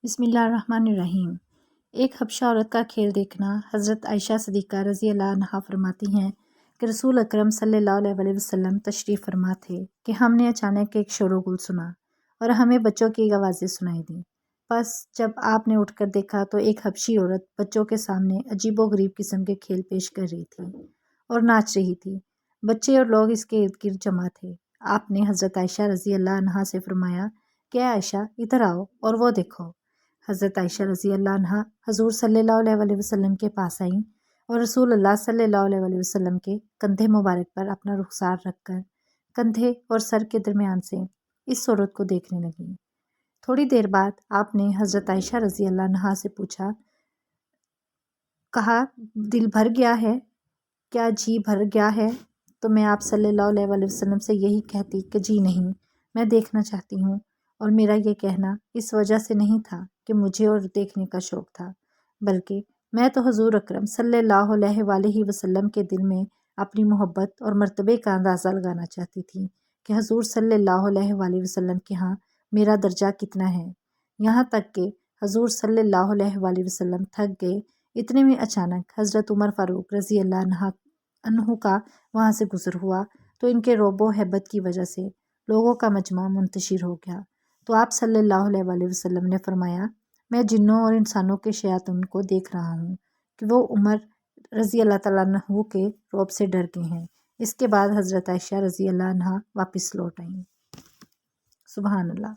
बिस्मिल्लाहिर्रहमानिर्रहीम। एक हबशा औरत का खेल देखना। हज़रत आयशा सिद्दीक़ा रज़ी अल्लाह अन्हा फरमाती हैं कि रसूल अकरम सल्लल्लाहु अलैहि वसल्लम तशरीफ़ फरमा थे कि हमने अचानक एक शोरगुल सुना और हमें बच्चों की आवाज़ें सुनाई दी। बस जब आपने उठकर देखा तो एक हबशी औरत बच्चों के सामने अजीबोगरीब किस्म के खेल पेश कर रही थी और नाच रही थी। बच्चे और लोग इसके इर्द गिर्द जमा थे। आपने हज़रत आयशा रज़ी अल्लाह अन्हा से फरमाया कि आयशा इधर आओ और वो देखो। हज़रत आयशा रज़ी अल्लाह अन्हा हज़ूर सल्लल्लाहु अलैहि वसल्लम के पास आईं और रसूल अल्लाह सल्लल्लाहु अलैहि वसल्लम के कंधे मुबारक पर अपना रुखसार रखकर कंधे और सर के दरमियान से इस औरत को देखने लगी। थोड़ी देर बाद आपने हज़रत आयशा रज़ी अल्लाह अन्हा से पूछा, कहा दिल भर गया है, क्या जी भर गया है? तो मैं आप सल्लल्लाहु अलैहि वसल्लम से यही कहती कि जी नहीं, मैं देखना चाहती हूँ। और मेरा ये कहना इस वजह से नहीं था कि मुझे और देखने का शौक़ था, बल्कि मैं तो हुज़ूर अकरम सल्लल्लाहु अलैहि वसल्लम के दिल में अपनी मोहब्बत और मर्तबे का अंदाज़ा लगाना चाहती थी कि हुज़ूर सल्लल्लाहु अलैहि वसल्लम के यहाँ मेरा दर्जा कितना है। यहाँ तक कि हुज़ूर सल्लल्लाहु अलैहि वसल्लम थक गए। इतने में अचानक हज़रत उमर फ़ारूक रज़ी अल्लाह अन्हु का वहाँ से गुज़र हुआ तो इनके रोबो हैबत की वजह से लोगों का मजमा मुंतशिर हो गया। तो आप सल्लल्लाहु अलैहि वसल्लम ने फरमाया, मैं जिन्नों और इंसानों के शयातीन को देख रहा हूँ कि वो उमर रज़ी अल्लाह तआला अन्हु के रौब से डर गए हैं। इसके बाद हज़रत आयशा रज़ी अल्लाह अन्हा वापस लौट आईं। सुबहान अल्लाह।